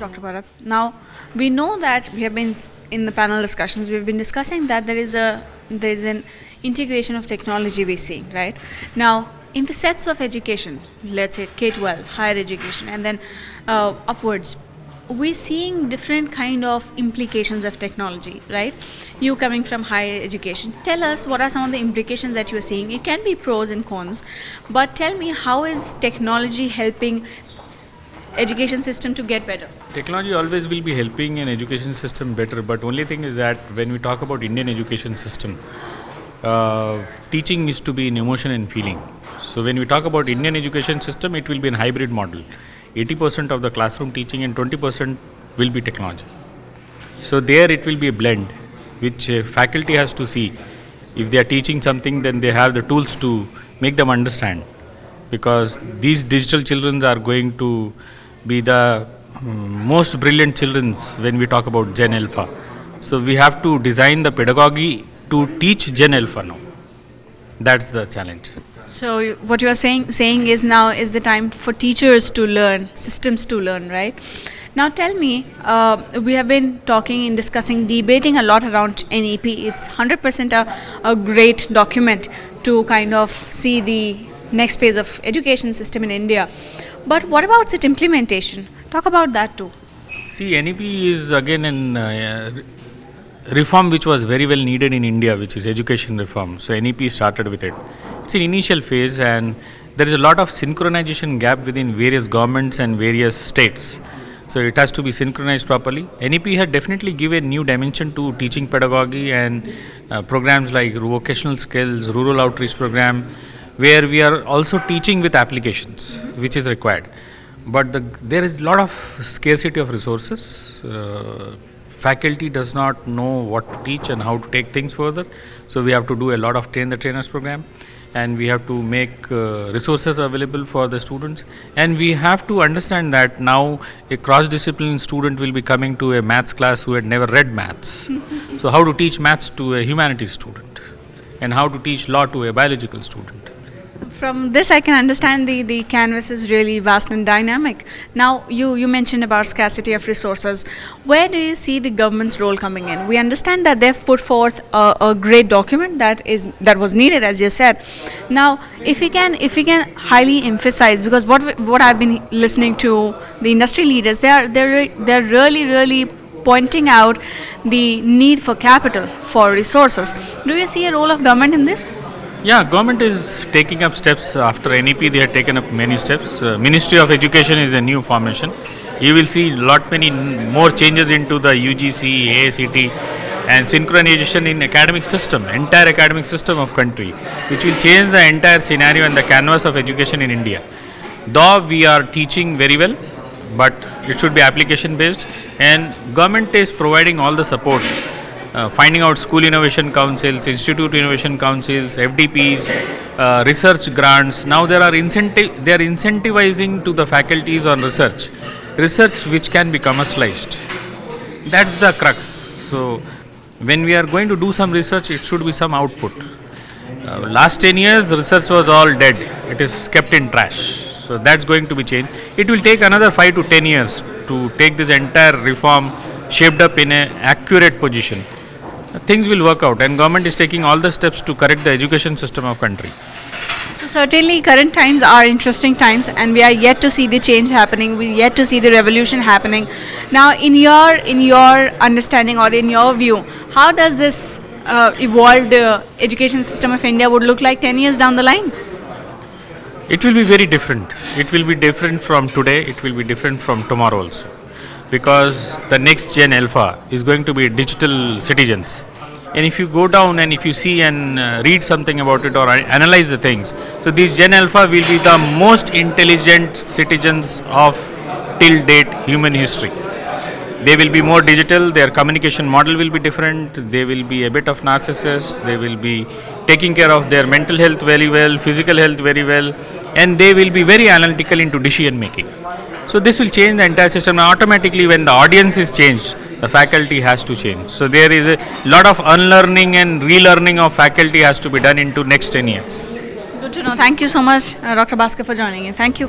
Dr. Bharat. Now, we know that we have been in the panel discussions. We've been discussing that there is an integration of technology we're seeing, right? Now, in the sets of education, let's say K-12, higher education, and then upwards, we're seeing different kind of implications of technology, right? You coming from higher education, tell us what are some of the implications that you're seeing. It can be pros and cons, but tell me, how is technology helping education system to get better? Technology always will be helping an education system better, but only thing is that when we talk about Indian education system, teaching needs to be in emotion and feeling. So when we talk about Indian education system, it will be in hybrid model. 80% of the classroom teaching and 20% will be technology. So there it will be a blend, which faculty has to see. If they are teaching something, then they have the tools to make them understand, because these digital children are going to be the most brilliant children when we talk about Gen Alpha. So we have to design the pedagogy to teach Gen Alpha now. That's the challenge. So what you are saying is now is the time for teachers to learn, systems to learn, right? Now tell me, we have been talking and discussing, debating a lot around NEP. It's 100% a great document to kind of see the next phase of education system in India. But what about its implementation? Talk about that too. See, NEP is again an reform which was very well needed in India, which is education reform. So NEP started with it. It's an initial phase, and there is a lot of synchronization gap within various governments and various states. So it has to be synchronized properly. NEP had definitely given new dimension to teaching pedagogy and programs like vocational skills, rural outreach program, where we are also teaching with applications, which is required. But there is a lot of scarcity of resources. Faculty does not know what to teach and how to take things further. So we have to do a lot of train the trainers program, and we have to make resources available for the students. And we have to understand that now a cross-discipline student will be coming to a maths class who had never read maths. So how to teach maths to a humanities student, and how to teach law to a biological student. From this, I can understand the canvas is really vast and dynamic. Now, you mentioned about scarcity of resources. Where do you see the government's role coming in? We understand that they've put forth a great document that was needed, as you said. Now, if we can highly emphasize, because what I've been listening to the industry leaders, they're really pointing out the need for capital, for resources. Do you see a role of government in this? Yeah, government is taking up steps. After NEP, they have taken up many steps. Ministry of Education is a new formation. You will see many more changes into the UGC, AICT, and synchronization in academic system, entire academic system of country, which will change the entire scenario and the canvas of education in India. Though we are teaching very well, but it should be application based, and government is providing all the supports. Finding out school innovation councils, institute innovation councils, FDPs, research grants. Now they are incentivizing to the faculties on research which can be commercialized. That's the crux. So when we are going to do some research, it should be some output. Last 10 years, the research was all dead. It is kept in trash. So that's going to be changed. It will take another 5 to 10 years to take this entire reform shaped up in an accurate position. Things will work out, and government is taking all the steps to correct the education system of country. So certainly current times are interesting times, and we are yet to see the change happening. We yet to see the revolution happening. Now, in your understanding or in your view, how does this evolved education system of India would look like 10 years down the line? It will be very different. It will be different from today. It will be different from tomorrow also, because the next Gen Alpha is going to be digital citizens. And if you go down and if you see and read something about it or analyze the things, so these Gen Alpha will be the most intelligent citizens of till date human history. They will be more digital, their communication model will be different, they will be a bit of narcissists, they will be taking care of their mental health very well, physical health very well, and they will be very analytical into decision making. So this will change the entire system. Now automatically when the audience is changed, the faculty has to change. So there is a lot of unlearning and relearning of faculty has to be done into next 10 years. Good to know. Thank you so much, Dr. Bhaskar, for joining in. Thank you.